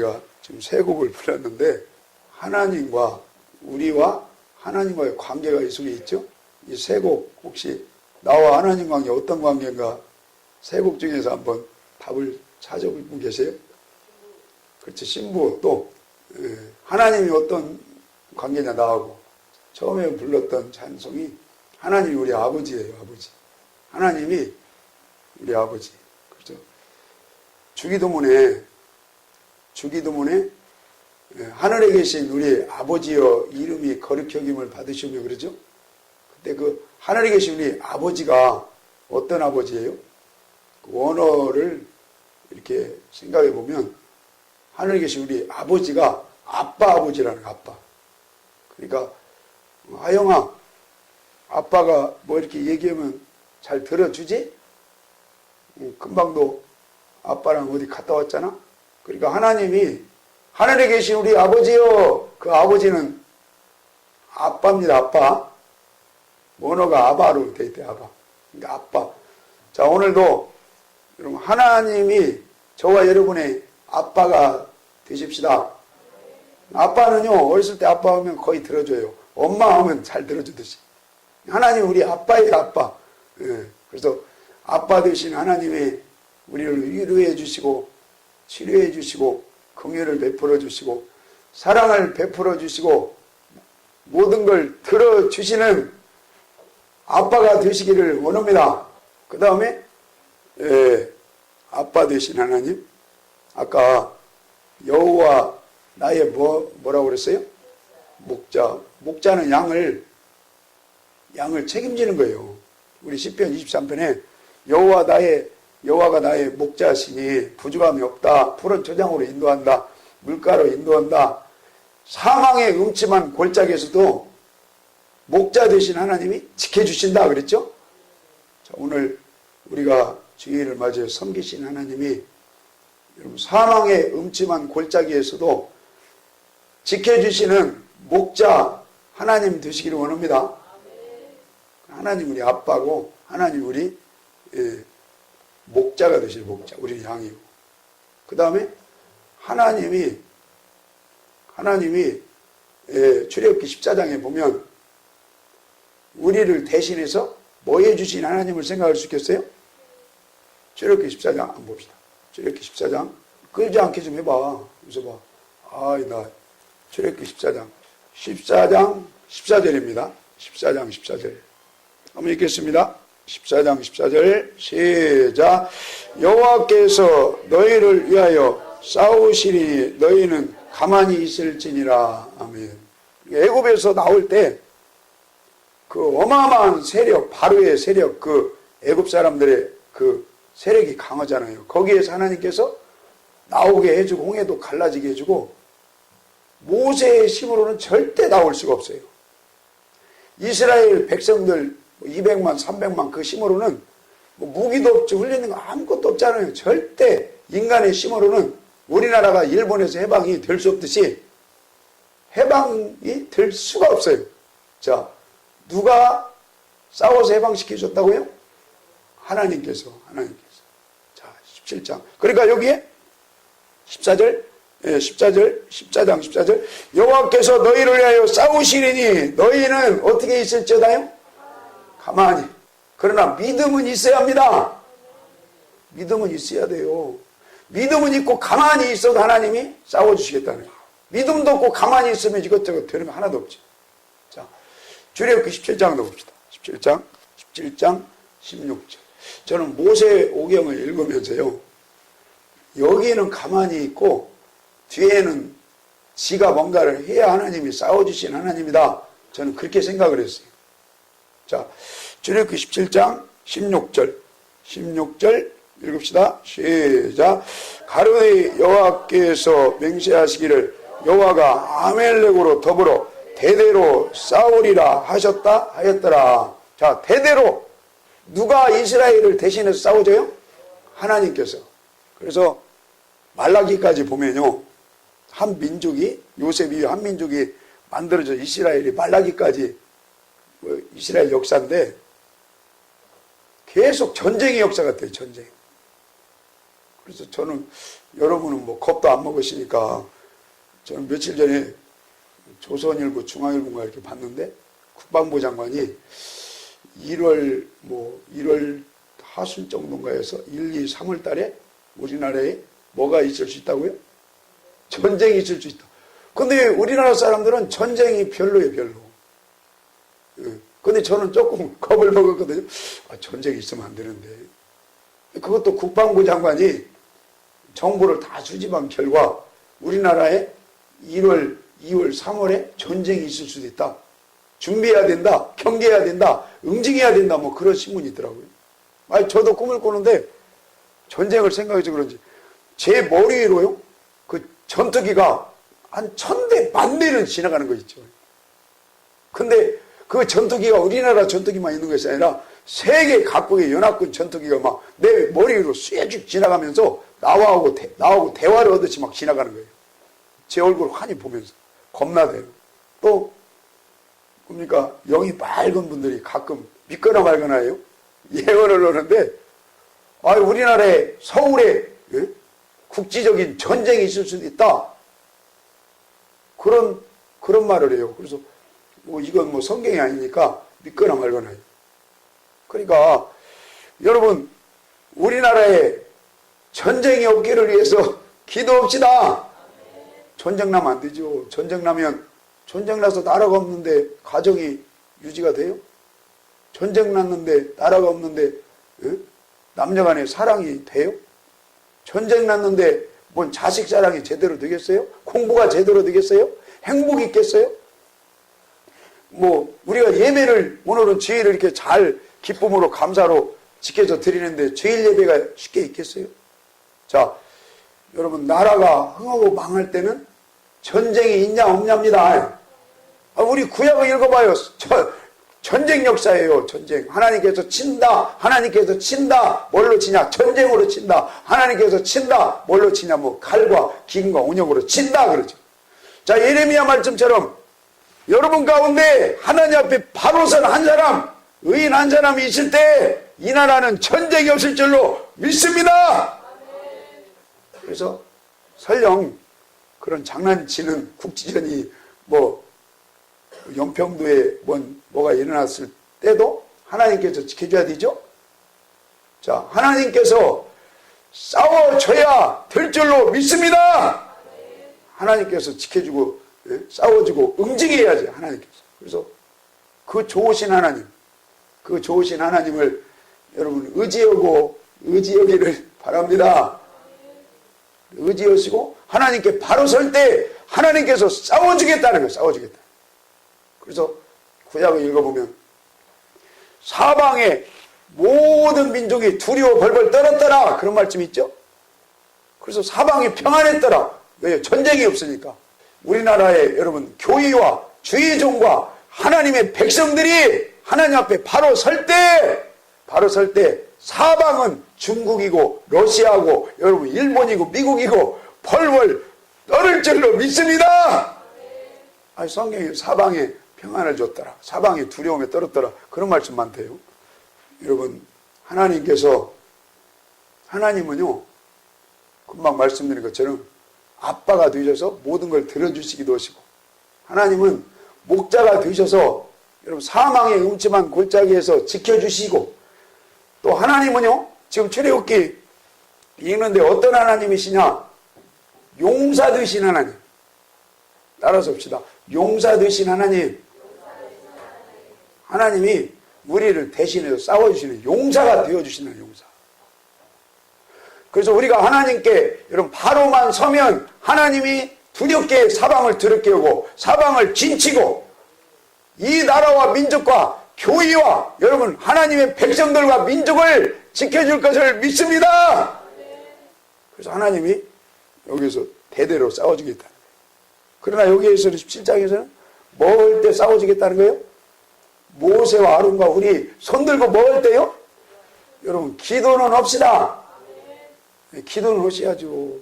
제가 지금 세 곡을 불렀는데 하나님과 우리와 하나님과의 관계가 이 속에 있죠. 이 세 곡 혹시 나와 하나님 관계 어떤 관계인가 세 곡 중에서 한번 답을 찾아볼 분 계세요? 그렇죠. 신부 또 하나님이 어떤 관계냐 나하고 처음에 불렀던 찬송이 하나님이 우리 아버지예요. 아버지. 하나님이 우리 아버지. 그렇죠. 주기도문에 하늘에 계신 우리 아버지여 이름이 거룩형임을 받으시며 그러죠. 근데 그 하늘에 계신 우리 아버지가 어떤 아버지예요? 그 원어를 이렇게 생각해 보면 하늘에 계신 우리 아버지가 아버지라는 거야, 아빠. 그러니까 하영아 아빠가 뭐 이렇게 얘기하면 잘 들어주지? 금방도 아빠랑 어디 갔다 왔잖아? 그러니까 하나님이 하늘에 계신 우리 아버지요. 그 아버지는 아빠입니다. 아빠. 원어가 아바로 돼 있대. 아바. 그러니까 아빠. 자, 오늘도 여러분 하나님이 저와 여러분의 아빠가 되십시다. 아빠는요. 어렸을 때 아빠 하면 거의 들어줘요. 엄마 하면 잘 들어주듯이. 하나님 우리 아빠예요. 아빠. 예. 그래서 아빠 되신 하나님이 우리를 위로해 주시고 치료해 주시고 긍휼을 베풀어 주시고 사랑을 베풀어 주시고 모든 걸 들어주시는 아빠가 되시기를 원합니다. 그 다음에 아빠 되신 하나님 아까 여호와 나의 뭐라고 그랬어요? 목자는 양을 책임지는 거예요. 우리 시편 23편에 여호와가 나의 목자시니 부족함이 없다. 푸른 초장으로 인도한다. 물가로 인도한다. 사망의 음침한 골짜기에서도 목자 되신 하나님이 지켜주신다 그랬죠? 자, 오늘 우리가 주일을 맞이해 섬기신 하나님이 여러분 사망의 음침한 골짜기에서도 지켜주시는 목자 하나님 되시기를 원합니다. 하나님 우리 아빠고 하나님 우리 목자가 되실 목자, 우리 양이고. 그 다음에 하나님이 출애굽기 14장에 보면 우리를 대신해서 뭐 해주신 하나님을 생각할 수 있겠어요? 출애굽기 14장 한번 봅시다. 출애굽기 14장 끌지 않게 좀 해봐. 그래서 봐. 나 출애굽기 14장 14절입니다. 14장 14절 한번 읽겠습니다. 14장 14절 시작. 여호와께서 너희를 위하여 싸우시니 너희는 가만히 있을지니라. 아멘. 애굽에서 나올 때 그 어마어마한 세력, 바로의 세력, 그 애굽 사람들의 그 세력이 강하잖아요. 거기에서 하나님께서 나오게 해주고 홍해도 갈라지게 해주고 모세의 힘으로는 절대 나올 수가 없어요. 이스라엘 백성들 200만, 300만 그 힘으로는 뭐 무기도 없지 훈련된 거 아무것도 없잖아요. 절대 인간의 힘으로는 우리나라가 일본에서 해방이 될 수 없듯이 해방이 될 수가 없어요. 자, 누가 싸워서 해방시키셨다고요? 하나님께서. 자, 17장. 그러니까 여기에 14절, 14장 14절. 여호와께서 너희를 위하여 싸우시리니 너희는 어떻게 있을지어다요? 가만히. 그러나 믿음은 있어야 합니다. 믿음은 있어야 돼요. 믿음은 있고 가만히 있어도 하나님이 싸워주시겠다는 거예요. 믿음도 없고 가만히 있으면 이것저것 되는 거 하나도 없죠. 자, 출애굽기 17장도 봅시다. 17장 16절. 저는 모세오경을 읽으면서요. 여기에는 가만히 있고 뒤에는 지가 뭔가를 해야 하나님이 싸워주신 하나님이다. 저는 그렇게 생각을 했어요. 자, 출애굽기 17장 16절 읽읍시다. 시작. 가로되 여호와께서 맹세하시기를 여호와가 아멜렉으로 더불어 대대로 싸우리라 하였더라. 자, 대대로 누가 이스라엘을 대신해서 싸워줘요? 하나님께서. 그래서 말라기까지 보면요, 한 민족이 요셉 이후 한 민족이 만들어져 이스라엘이 말라기까지 이스라엘 역사인데 계속 전쟁의 역사 같아요. 전쟁. 그래서 저는, 여러분은 뭐 겁도 안 먹으시니까, 저는 며칠 전에 조선일보, 중앙일보인가 이렇게 봤는데, 국방부 장관이 1월 하순 정도인가 해서 1, 2, 3월 달에 우리나라에 뭐가 있을 수 있다고요? 전쟁이 있을 수 있다. 근데 우리나라 사람들은 전쟁이 별로예요, 별로. 근데 저는 조금 겁을 먹었거든요. 전쟁이 있으면 안 되는데. 그것도 국방부 장관이 정보를 다 수집한 결과 우리나라에 1월, 2월, 3월에 전쟁이 있을 수도 있다. 준비해야 된다. 경계해야 된다. 응징해야 된다. 뭐 그런 신문이 있더라고요. 저도 꿈을 꾸는데 전쟁을 생각해서 그런지 제 머리 위로요. 그 전투기가 한 1000대, 10,000대는 지나가는 거 있죠. 근데 그 전투기가 우리나라 전투기만 있는 것이 아니라 세계 각국의 연합군 전투기가 막 내 머리 위로 쇠죽 지나가면서 나하고 대화를 하듯이 막 지나가는 거예요. 제 얼굴 환히 보면서 겁나대요. 또 그러니까 영이 맑은 분들이 가끔 믿거나 말거나 해요. 예언을 하는데 우리나라에 서울에 국지적인 전쟁이 있을 수도 있다. 그런 말을 해요. 그래서 이건 성경이 아니니까 믿거나 말거나 해요. 그러니까 여러분 우리나라에 전쟁이 없기를 위해서 기도합시다. 전쟁 나면 안 되죠. 전쟁 나서 나라가 없는데 가정이 유지가 돼요? 전쟁 났는데 나라가 없는데 남녀간의 사랑이 돼요? 전쟁 났는데 뭔 자식 사랑이 제대로 되겠어요? 공부가 제대로 되겠어요? 행복이 있겠어요? 우리가 예배를 오늘은 주일을 이렇게 잘 기쁨으로 감사로 지켜서 드리는데 주일 예배가 쉽게 있겠어요? 자, 여러분 나라가 흥하고 망할 때는 전쟁이 있냐 없냐입니다. 우리 구약을 읽어봐요. 전쟁 역사예요. 전쟁. 하나님께서 친다. 하나님께서 친다. 뭘로 치냐? 전쟁으로 친다. 하나님께서 친다. 뭘로 치냐? 칼과 기근과 운영으로 친다 그러죠. 자, 예레미야 말씀처럼 여러분 가운데 하나님 앞에 바로 선 한 사람, 의인 한 사람이 있을 때 이 나라는 전쟁이 없을 줄로 믿습니다. 그래서 설령 그런 장난치는 국지전이 연평도에 뭐가 일어났을 때도 하나님께서 지켜줘야 되죠. 자, 하나님께서 싸워줘야 될 줄로 믿습니다. 하나님께서 지켜주고 싸워주고 응징해야지 하나님께서. 그래서 그 좋으신 하나님을 여러분 의지하기를 바랍니다. 의지하시고 하나님께 바로 설 때 하나님께서 싸워주겠다는 거예요. 싸워주겠다. 그래서 구약을 읽어보면 사방의 모든 민족이 두려워 벌벌 떨었더라 그런 말씀이 있죠. 그래서 사방이 평안했더라. 왜요? 전쟁이 없으니까. 우리나라의 여러분 교회와 주의종과 하나님의 백성들이 하나님 앞에 바로 설 때 사방은 중국이고 러시아고 여러분 일본이고 미국이고 벌벌 떨을 줄로 믿습니다. 성경이 사방에 평안을 줬더라. 사방에 두려움에 떨었더라. 그런 말씀 많대요. 여러분 하나님은요 금방 말씀드린 것처럼 아빠가 되셔서 모든 걸 들어주시기도 하시고 하나님은 목자가 되셔서 여러분 사망의 음침한 골짜기에서 지켜주시고 또 하나님은요 지금 출애굽기 읽는데 어떤 하나님이시냐? 용사 되신 하나님. 따라서 봅시다. 용사 되신 하나님. 하나님이 우리를 대신해서 싸워주시는 용사가 되어주시는 용사. 그래서 우리가 하나님께 여러분 바로만 서면 하나님이 두렵게 사방을 드럽게 하고 사방을 진치고 이 나라와 민족과 교회와 여러분 하나님의 백성들과 민족을 지켜줄 것을 믿습니다. 그래서 하나님이 여기서 대대로 싸워주겠다. 그러나 여기에서 17장에서는 먹을 때 싸워주겠다는 거예요. 모세와 아론과 우리 손들고 먹을 때요. 여러분 기도는 합시다. 기도는 하셔야죠.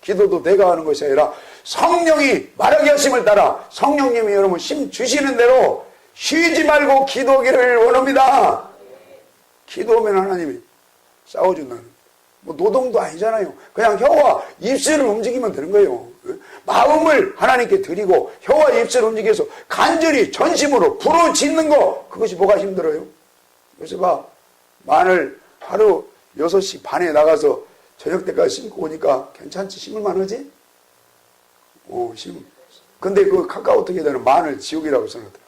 기도도 내가 하는 것이 아니라 성령이 말하게 하심을 따라 성령님이 여러분 힘 주시는 대로 쉬지 말고 기도하기를 원합니다. 기도하면 하나님이 싸워준다는 뭐 노동도 아니잖아요. 그냥 혀와 입술을 움직이면 되는 거예요. 마음을 하나님께 드리고 혀와 입술을 움직여서 간절히 전심으로 부르짖는 거, 그것이 뭐가 힘들어요? 그래서 봐, 마늘 하루 6시 반에 나가서 저녁 때까지 심고 오니까 괜찮지? 심을만 하지? 근데 그 카카오톡에다는 마늘 지옥이라고 써놨더라.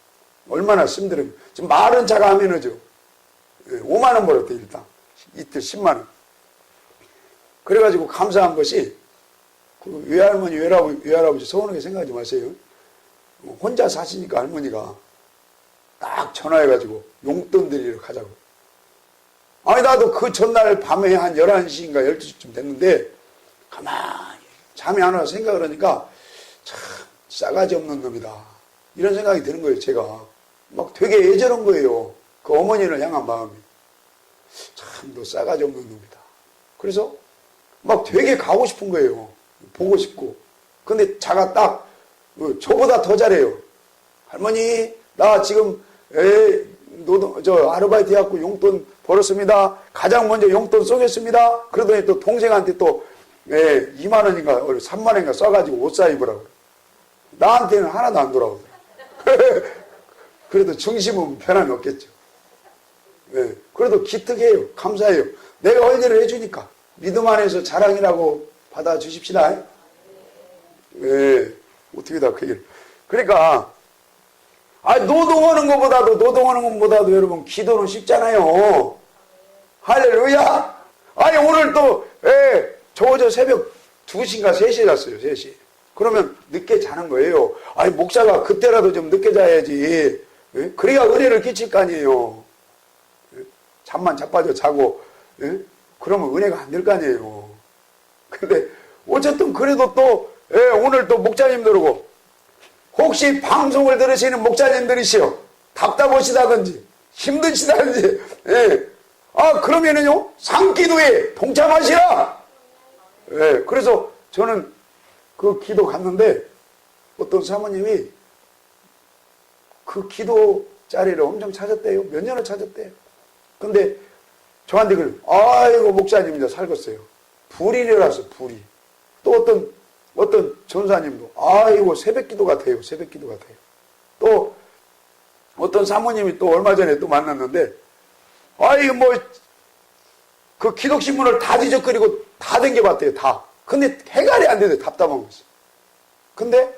얼마나 힘들으면. 지금 말은 자가 하면은죠. 5만원 벌었대, 일단. 이틀 10만원. 그래가지고 감사한 것이, 그 외할머니, 외할아버지 서운하게 생각하지 마세요. 혼자 사시니까 할머니가 딱 전화해가지고 용돈 드리러 가자고. 아니, 나도 그 전날 밤에 한 11시인가 12시쯤 됐는데, 가만히 잠이 안 와서 생각을 하니까, 참, 싸가지 없는 놈이다. 이런 생각이 드는 거예요, 제가. 막 되게 애절한 거예요. 그 어머니를 향한 마음이. 참, 너 싸가지 없는 놈이다. 그래서 막 되게 가고 싶은 거예요. 보고 싶고. 근데 자가 딱, 저보다 더 잘해요. 할머니, 나 지금, 아르바이트 해갖고 용돈 벌었습니다. 가장 먼저 용돈 쏘겠습니다. 그러더니 또 동생한테 또, 2만원인가, 3만원인가 쏴가지고 옷 사 입으라고. 나한테는 하나도 안 돌아오더라. 그래도 중심은 변함이 없겠죠. 그래도 기특해요. 감사해요. 내가 할 일을 해주니까. 믿음 안에서 자랑이라고 받아주십시다. 어떻게 다 그 얘기를. 그러니까, 노동하는 것보다도 여러분, 기도는 쉽잖아요. 할렐루야! 아니, 오늘 또, 저 새벽 2시인가 3시에 잤어요, 3시. 그러면 늦게 자는 거예요. 아니, 목사가 그때라도 좀 늦게 자야지. 그래야 은혜를 끼칠 거 아니에요. 잠만 자빠져 자고, 그러면 은혜가 안 될 거 아니에요. 근데, 어쨌든 그래도 또, 오늘 또 목사님들 오고, 혹시 방송을 들으시는 목사님들이시여, 답답하시다든지, 힘드시다든지, 그러면은요, 상기도에 동참하시라! 그래서 저는 그 기도 갔는데, 어떤 사모님이 그 기도 자리를 엄청 찾았대요. 몇 년을 찾았대요. 근데 저한테 아이고, 목사님이다 살겠어요. 불이라서 불이. 또 어떤 전사님도, 아이고, 새벽 기도 같아요. 새벽 기도 같아요. 또 어떤 사모님이 또 얼마 전에 또 만났는데, 그 기독신문을 다 뒤적거리고 다 댕겨봤대요. 다. 근데 해결이 안 돼요. 답답한 것이. 근데,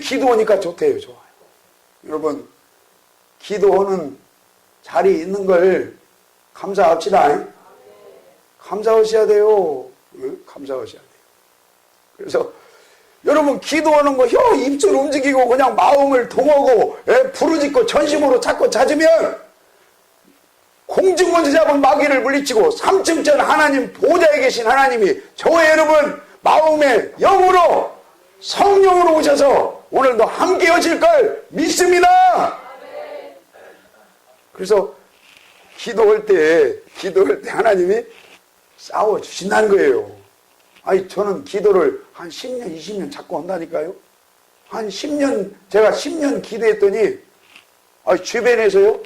기도하니까 좋대요. 좋아요. 여러분, 기도하는 자리에 있는 걸 감사합시다. 감사하셔야 돼요. 감사하셔야 돼요. 그래서 여러분, 기도하는 거 혀 입술 움직이고 그냥 마음을 동하고 부르짖고 전심으로 찾고 찾으면 공중권세 잡은 마귀를 물리치고 3층 전 하나님 보좌에 계신 하나님이 저와 여러분 마음의 영으로 성령으로 오셔서 오늘도 함께 하실 걸 믿습니다. 그래서 기도할 때 하나님이 싸워주신다는 거예요. 아니, 저는 기도를 한 10년, 20년 자꾸 한다니까요. 한 10년, 제가 10년 기도했더니, 주변에서요,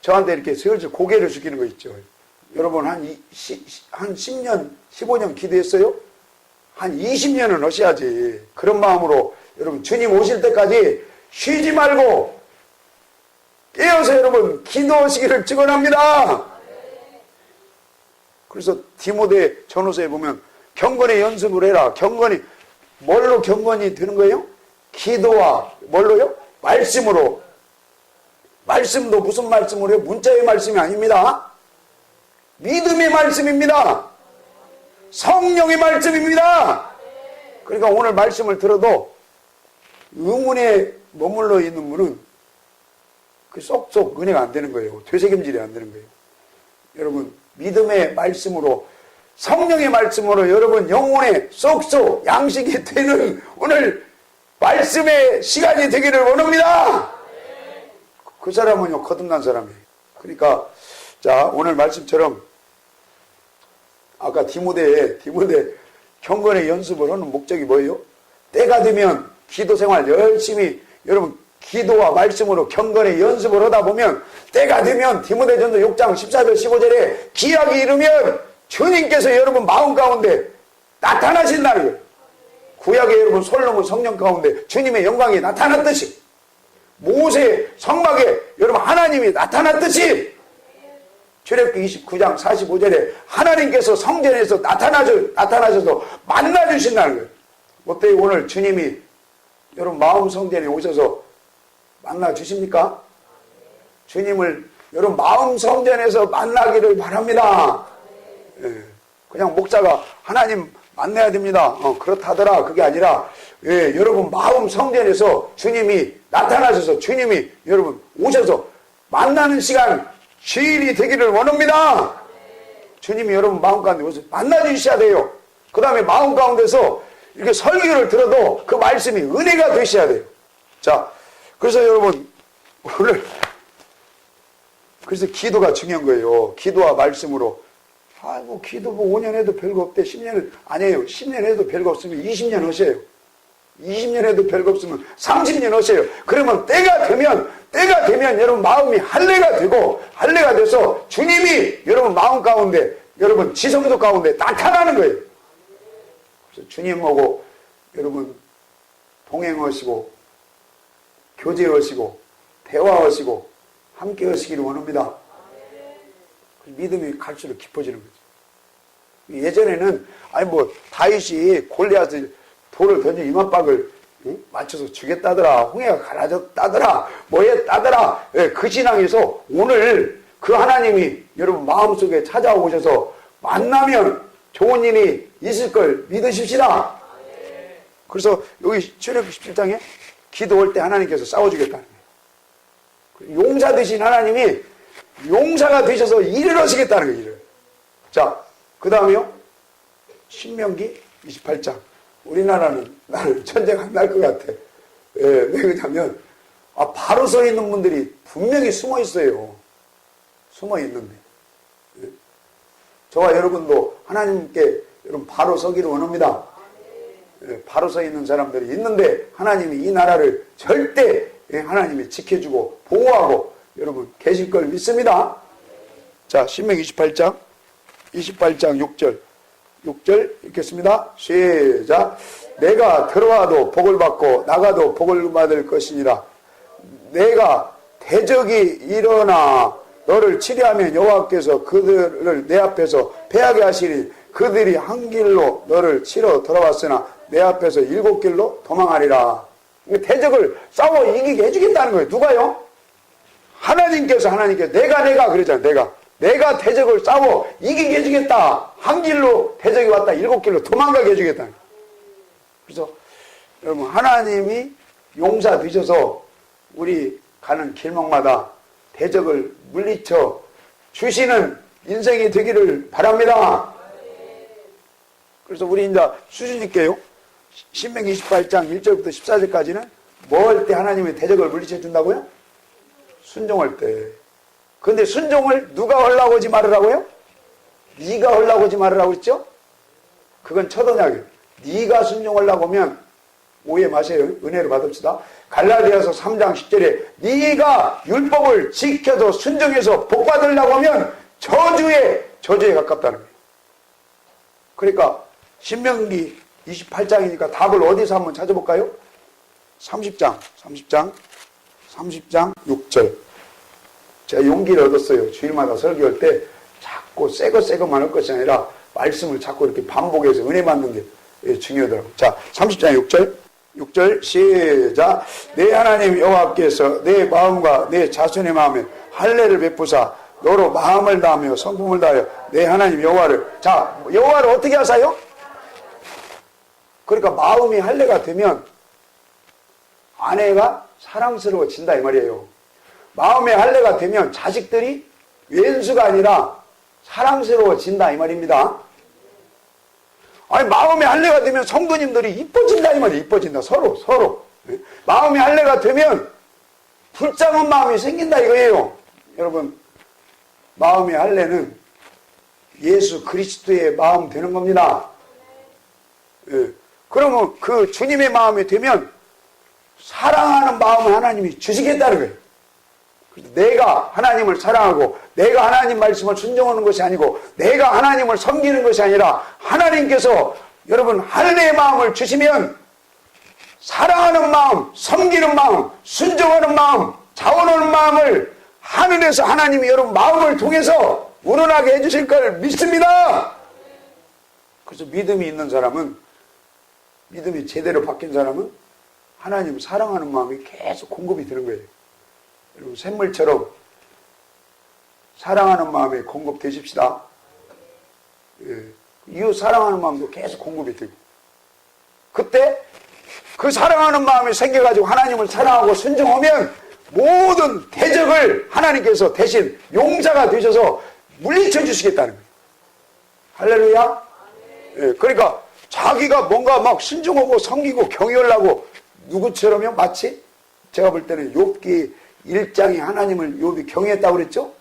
저한테 이렇게 슬슬 고개를 숙이는 거 있죠. 여러분, 한 10년, 15년 기도했어요? 한 20년은 하셔야지. 그런 마음으로 여러분, 주님 오실 때까지 쉬지 말고 깨어서 여러분, 기도하시기를 축원합니다. 그래서 디모데 전후서에 보면 경건의 연습을 해라. 경건이 뭘로 경건이 되는 거예요? 기도와 뭘로요? 말씀으로. 말씀도 무슨 말씀으로 해요? 문자의 말씀이 아닙니다. 믿음의 말씀입니다. 성령의 말씀입니다. 그러니까 오늘 말씀을 들어도 의문에 머물러 있는 분은 그 쏙쏙 은혜가 안 되는 거예요. 되새김질이 안 되는 거예요. 여러분, 믿음의 말씀으로, 성령의 말씀으로 여러분 영혼에 쏙쏙 양식이 되는 오늘 말씀의 시간이 되기를 원합니다. 그 사람은요, 거듭난 사람이에요. 그러니까, 자, 오늘 말씀처럼 아까 디모데 경건의 연습을 하는 목적이 뭐예요? 때가 되면 기도 생활 열심히 여러분 기도와 말씀으로 경건의 연습을 하다 보면 때가 되면 디모데전서 6장 14절 15절에 기약이 이르면 주님께서 여러분 마음 가운데 나타나신다는 거예요. 구약의 여러분 솔로몬 성령 가운데 주님의 영광이 나타났듯이, 모세의 성막에 여러분 하나님이 나타났듯이, 출애굽기 29장 45절에 하나님께서 성전에서 나타나셔서 만나주신다는 거예요. 어때요? 오늘 주님이 여러분 마음 성전에 오셔서 만나주십니까? 주님을 여러분 마음 성전에서 만나기를 바랍니다. 예, 그냥 목사가 하나님 만나야 됩니다, 그렇다더라, 그게 아니라, 예, 여러분 마음 성전에서 주님이 나타나셔서 주님이 여러분 오셔서 만나는 시간 주일이 되기를 원합니다. 주님이 여러분 마음 가운데 오셔서 만나주셔야 돼요. 그 다음에 마음 가운데서 이렇게 설교를 들어도 그 말씀이 은혜가 되셔야 돼요. 자, 그래서 여러분 오늘 그래서 기도가 중요한 거예요. 기도와 말씀으로. 뭐 기도 5년 해도 별거 없대. 10년 아니에요. 10년 해도 별거 없으면 20년 하셔요. 20년 해도 별거 없으면 30년 하셔요. 그러면 때가 되면 여러분 마음이 할례가 되고, 할례가 돼서 주님이 여러분 마음 가운데, 여러분 지성소 가운데 나타나는 거예요. 그래서 주님하고 여러분 동행하시고 교제하시고 대화하시고 함께 하시기를 원합니다. 믿음이 갈수록 깊어지는 거죠. 예전에는 다윗이 골리앗을 돌을 던져 이만박을 맞춰서 죽였다더라, 홍해가 가라졌다더라, 뭐했다더라, 그 신앙에서 오늘 그 하나님이 여러분 마음속에 찾아오셔서 만나면 좋은 일이 있을 걸 믿으십시다. 그래서 여기 출애굽기 17장에 기도할 때 하나님께서 싸워주겠다는 거예요. 용사 되신 하나님이 용사가 되셔서 일을 하시겠다는 거예요. 일을. 자, 그 다음에요. 신명기 28장. 우리나라는 나는 전쟁 안 날 것 같아. 왜 그러냐면 바로 서 있는 분들이 분명히 숨어 있어요. 숨어 있는데. 저와 여러분도 하나님께 여러분 바로 서기를 원합니다. 바로 서 있는 사람들이 있는데 하나님이 이 나라를 절대 하나님이 지켜주고 보호하고 여러분 계실 걸 믿습니다. 자, 신명기 28장 6절 읽겠습니다. 시작. 내가 들어와도 복을 받고 나가도 복을 받을 것이니라. 내가 대적이 일어나 너를 치려하면 여호와께서 그들을 내 앞에서 패하게 하시니 그들이 한 길로 너를 치러 돌아왔으나 내 앞에서 7길로 도망하리라. 대적을 싸워 이기게 해주겠다는 거예요. 누가요? 하나님께서 내가 그러잖아요. 내가 대적을 싸워 이기게 해주겠다. 한 길로 대적이 왔다 7길로 도망가게 해주겠다. 그래서 여러분 하나님이 용사 되셔서 우리 가는 길목마다 대적을 물리쳐 주시는 인생이 되기를 바랍니다. 그래서 우리 이제 수준 있게요. 신명기 28장 1절부터 14절까지는 뭐 할 때 하나님이 대적을 물리쳐 준다고요? 순종할 때. 근데 순종을 누가 하려고 하지 말으라고요? 네가 하려고 하지 말으라고 했죠? 그건 첫언약이에요. 네가 순종하려고 하면 오해 마세요. 은혜를 받읍시다. 갈라디아서 3장 10절에 네가 율법을 지켜서 순종해서 복 받으려고 하면 저주에 가깝다는 거예요. 그러니까 신명기 28장이니까 답을 어디서 한번 찾아볼까요? 30장 6절. 제가 용기를 얻었어요. 주일마다 설교할 때 자꾸 새거만 할 것이 아니라 말씀을 자꾸 이렇게 반복해서 은혜 받는 게 중요하더라고요. 자, 30장 6절 시작. 내 하나님 여호와께서 내 마음과 내 자손의 마음에 할례를 베푸사 너로 마음을 다하며 성품을 다하여 내 하나님 여호와를. 자, 여호와를 어떻게 하사요? 그러니까 마음이 할례가 되면 아내가 사랑스러워진다 이 말이에요. 마음의 할례가 되면 자식들이 왼수가 아니라 사랑스러워진다 이 말입니다. 아니 마음의 할례가 되면 성도님들이 이뻐진다 이 말이에요. 이뻐진다. 서로. 마음의 할례가 되면 불쌍한 마음이 생긴다 이거예요. 여러분 마음의 할례는 예수 그리스도의 마음 되는 겁니다. 그러면 그 주님의 마음이 되면 사랑하는 마음을 하나님이 주시겠다는 거예요. 내가 하나님을 사랑하고 내가 하나님 말씀을 순종하는 것이 아니고 내가 하나님을 섬기는 것이 아니라 하나님께서 여러분 하늘의 마음을 주시면 사랑하는 마음, 섬기는 마음, 순종하는 마음, 자원하는 마음을 하늘에서 하나님이 여러분 마음을 통해서 우러나게 해주실 걸 믿습니다. 그래서 믿음이 있는 사람은, 믿음이 제대로 바뀐 사람은 하나님을 사랑하는 마음이 계속 공급이 되는 거예요. 여러분 샘물처럼 사랑하는 마음에 공급되십시다. 예. 이웃 사랑하는 마음도 계속 공급이 되고, 그때 그 사랑하는 마음이 생겨가지고 하나님을 사랑하고 순종하면 모든 대적을 하나님께서 대신 용사가 되셔서 물리쳐 주시겠다는 거예요. 할렐루야. 예. 그러니까 자기가 뭔가 막 순종하고 섬기고 경외하려고 누구처럼요? 마치 제가 볼 때는 욥기 1장에 하나님을 욥이 경외했다고 그랬죠?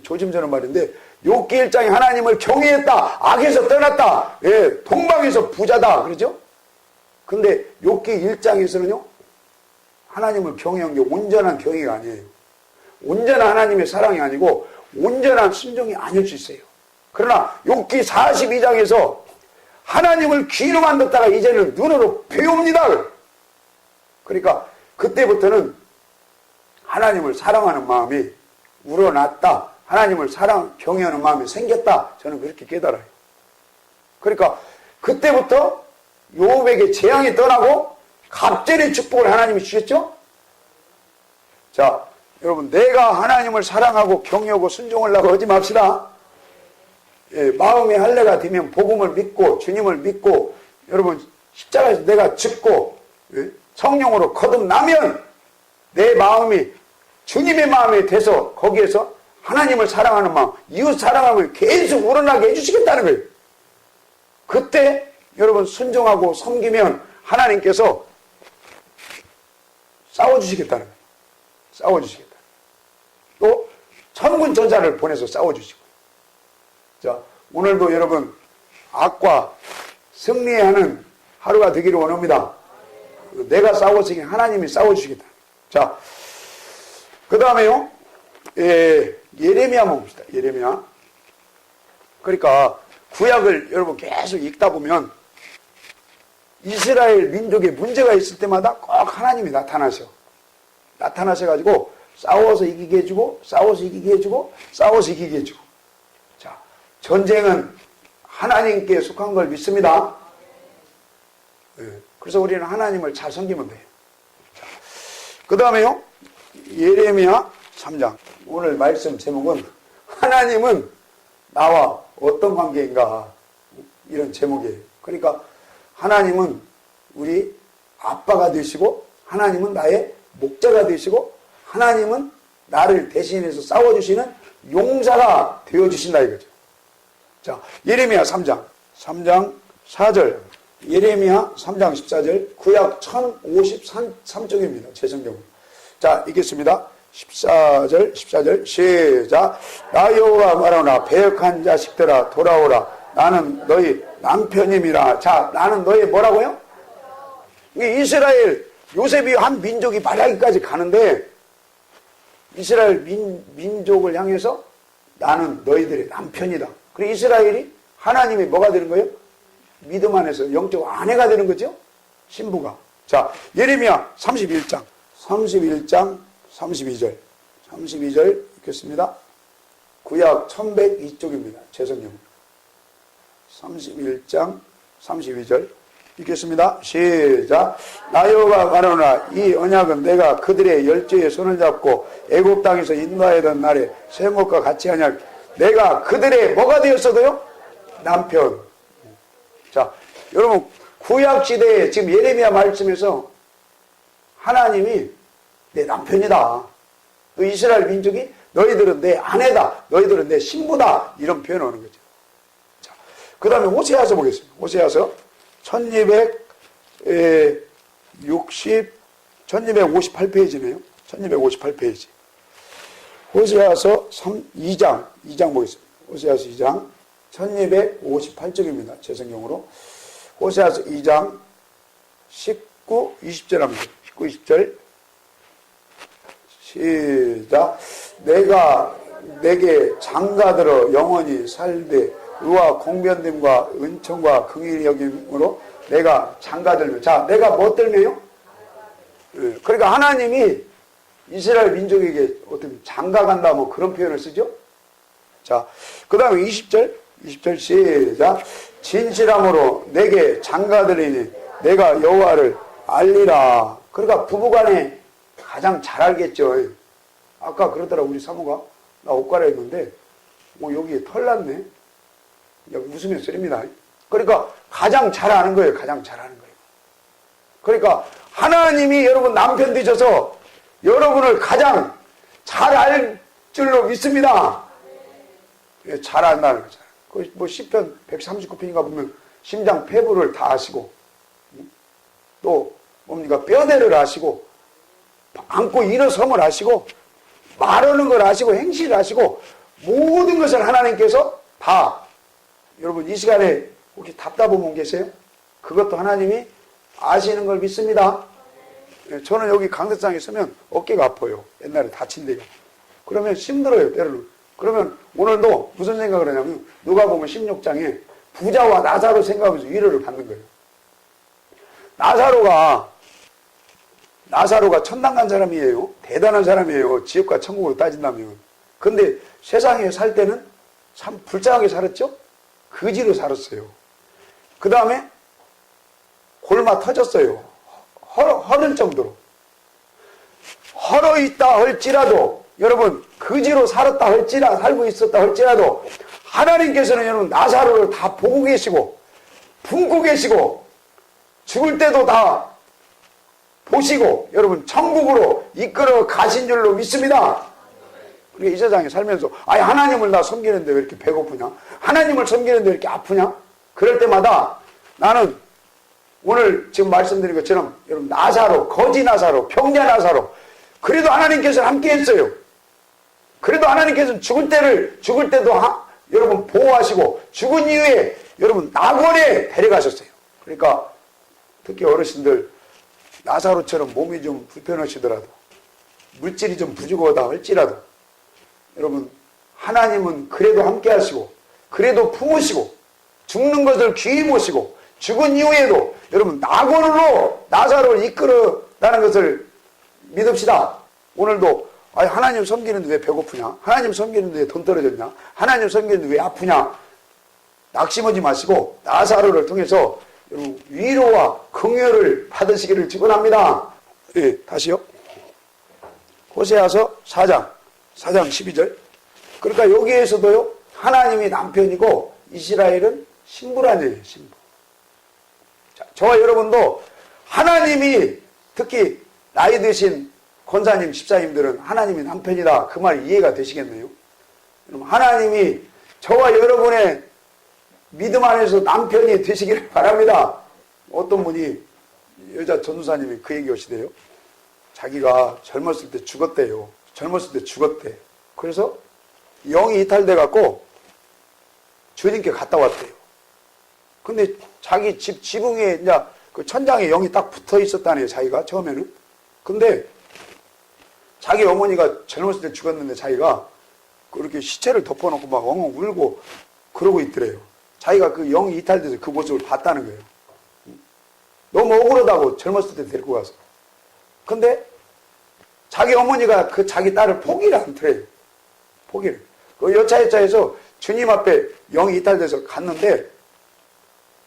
조심스러운 말인데 욥기 1장에 하나님을 경외했다. 악에서 떠났다. 예, 동방에서 부자다. 그러죠? 근데 욥기 1장에서는요. 하나님을 경외한 게 온전한 경외가 아니에요. 온전한 하나님의 사랑이 아니고 온전한 순종이 아닐 수 있어요. 그러나 욥기 42장에서 하나님을 귀로 만들다가 이제는 눈으로 배웁니다. 그러니까 그때부터는 하나님을 사랑하는 마음이 우러났다. 하나님을 경외하는 마음이 생겼다. 저는 그렇게 깨달아요. 그러니까 그때부터 욥에게 재앙이 떠나고 갑절의 축복을 하나님이 주셨죠? 자, 여러분 내가 하나님을 사랑하고 경외하고 순종하려고 하지 맙시다. 예, 마음의 할례가 되면 복음을 믿고 주님을 믿고 여러분 십자가에서 내가 죽고 예, 성령으로 거듭나면 내 마음이 주님의 마음이 돼서 거기에서 하나님을 사랑하는 마음, 이웃 사랑함을 계속 우러나게 해주시겠다는 거예요. 그때 여러분 순종하고 섬기면 하나님께서 싸워주시겠다는 거예요. 싸워주시겠다. 또 천군 전사를 보내서 싸워주시고. 자, 오늘도 여러분 악과 승리하는 하루가 되기를 원합니다. 내가 싸워주긴 하나님이 싸워주시겠다. 자, 그 다음에요. 예레미야 한번 봅시다. 예레미야. 그러니까 구약을 여러분 계속 읽다 보면 이스라엘 민족에 문제가 있을 때마다 꼭 하나님이 나타나셔가지고 싸워서 이기게 해주고 싸워서 이기게 해주고 싸워서 이기게 해주고. 자, 전쟁은 하나님께 속한 걸 믿습니다. 그래서 우리는 하나님을 잘 섬기면 돼요. 그 다음에요. 예레미야 3장. 오늘 말씀 제목은 하나님은 나와 어떤 관계인가, 이런 제목이에요. 그러니까 하나님은 우리 아빠가 되시고 하나님은 나의 목자가 되시고 하나님은 나를 대신해서 싸워주시는 용사가 되어주신다 이거죠. 자, 예레미야 3장 4절. 예레미야 3장 14절. 구약 1053쪽입니다. 제 성경은. 자, 읽겠습니다. 14절 시작. 나 여호와 말하노라 배역한 자식들아 돌아오라. 나는 너희 남편임이라. 자, 나는 너희 뭐라고요? 이스라엘 요셉이 한 민족이 말하기까지 가는데 이스라엘 민족을 향해서 나는 너희들의 남편이다. 그리고 이스라엘이 하나님이 뭐가 되는 거예요? 믿음 안에서 영적 아내가 되는 거죠? 신부가. 자, 예레미야 31장 32절 읽겠습니다. 구약 1102쪽입니다. 제 성경 31장 32절 읽겠습니다. 시작. 나 여호와 말하노라 이 언약은 내가 그들의 열조의 손을 잡고 애굽 땅에서 인도하던 날에 생것과 같이 하냐. 내가 그들의 뭐가 되었어도요? 남편. 자, 여러분 구약 시대에 지금 예레미야 말씀에서 하나님이 내 남편이다. 또 이스라엘 민족이 너희들은 내 아내다. 너희들은 내 신부다. 이런 표현을 하는 거죠. 자, 그 다음에 호세아서 보겠습니다. 호세아서 1258페이지네요. 1258페이지. 호세아서 2장 보겠습니다. 호세아서 2장 1258쪽입니다. 제 성경으로. 호세아서 2장 19, 20절 합니다. 19, 20절 시작. 내가 내게 장가들어 영원히 살되 의와 공변됨과 은총과 긍휼히 여김으로 내가 장가들며. 자, 내가 뭐 들며요? 그러니까 하나님이 이스라엘 민족에게 어떤 장가간다 뭐 그런 표현을 쓰죠. 자, 그 다음에 20절 시작. 진실함으로 내게 장가들이니 내가 여호와를 알리라. 그러니까 부부간에 가장 잘 알겠죠. 아까 그러더라 우리 사모가. 나 옷 갈아입는데 뭐 여기에 털 났네. 웃으면 쓰립니다. 그러니까 가장 잘 아는 거예요. 가장 잘 아는 거예요. 그러니까 하나님이 여러분 남편 되셔서 여러분을 가장 잘 알 줄로 믿습니다. 잘 안다는 거잖아요. 뭐 시편 139편인가 보면 심장 폐부를 다 아시고 또 뭡니까 뼈대를 아시고 앉고 일어섬을 아시고 말하는 걸 아시고 행실을 아시고 모든 것을 하나님께서 다 여러분 이 시간에 혹시 답답한 분 계세요? 그것도 하나님이 아시는 걸 믿습니다. 저는 여기 강대상에 있으면 어깨가 아파요. 옛날에 다친 데가. 그러면 힘들어요. 때로는. 그러면 오늘도 무슨 생각을 하냐면 누가 보면 16장에 부자와 나사로 생각하면서 위로를 받는 거예요. 나사로가 천당 간 사람이에요. 대단한 사람이에요. 지옥과 천국으로 따진다면. 근데 세상에 살 때는 참 불쌍하게 살았죠? 거지로 살았어요. 그 다음에 골마 터졌어요. 허는 정도로. 헐어있다 할지라도 여러분 거지로 살았다 살고 있었다 할지라도 하나님께서는 여러분 나사로를 다 보고 계시고 품고 계시고 죽을 때도 다 보시고 여러분 천국으로 이끌어 가신 줄로 믿습니다. 그러니까 이 세상에 살면서 아니 하나님을 나 섬기는데 왜 이렇게 배고프냐? 하나님을 섬기는데 왜 이렇게 아프냐? 그럴 때마다 나는 오늘 지금 말씀드린 것처럼 여러분 나사로, 거지 나사로, 병자 나사로 그래도 하나님께서는 함께 했어요. 그래도 하나님께서는 죽을 때도 여러분 보호하시고 죽은 이후에 여러분 낙원에 데려가셨어요. 그러니까 특히 어르신들 나사로처럼 몸이 좀 불편하시더라도 물질이 좀 부족하다 할지라도 여러분 하나님은 그래도 함께 하시고 그래도 품으시고 죽는 것을 귀히 모시고 죽은 이후에도 여러분 낙원으로 나사로를 이끌어가는 것을 믿읍시다. 오늘도 아니 하나님 섬기는데 왜 배고프냐? 하나님 섬기는데 왜 돈 떨어졌냐? 하나님 섬기는데 왜 아프냐? 낙심하지 마시고 나사로를 통해서 여러분 위로와 긍휼을 받으시기를 축원합니다. 예, 다시요. 호세아서 4장 12절. 그러니까 여기에서도요 하나님이 남편이고 이스라엘은 신부라네요. 신부. 자, 저와 여러분도 하나님이 특히 나이 드신 권사님, 집사님들은 하나님이 남편이다. 그 말 이해가 되시겠네요. 그럼 하나님이 저와 여러분의 믿음 안에서 남편이 되시기를 바랍니다. 어떤 분이 여자 전도사님이 그 얘기 하시대요. 자기가 젊었을 때 죽었대요. 젊었을 때 죽었대. 그래서 영이 이탈돼 갖고 주님께 갔다 왔대요. 근데 자기 집 지붕에 이제 그 천장에 영이 딱 붙어 있었다네요. 자기가 처음에는. 근데 자기 어머니가 젊었을 때 죽었는데 자기가 그렇게 시체를 덮어놓고 막 엉엉 울고 그러고 있더래요. 자기가 그 영이 이탈돼서 그 모습을 봤다는 거예요. 너무 억울하다고 젊었을 때 데리고 가서. 근데 자기 어머니가 그 자기 딸을 포기를 않더래요. 포기를. 그 여차여차해서 주님 앞에 영이 이탈돼서 갔는데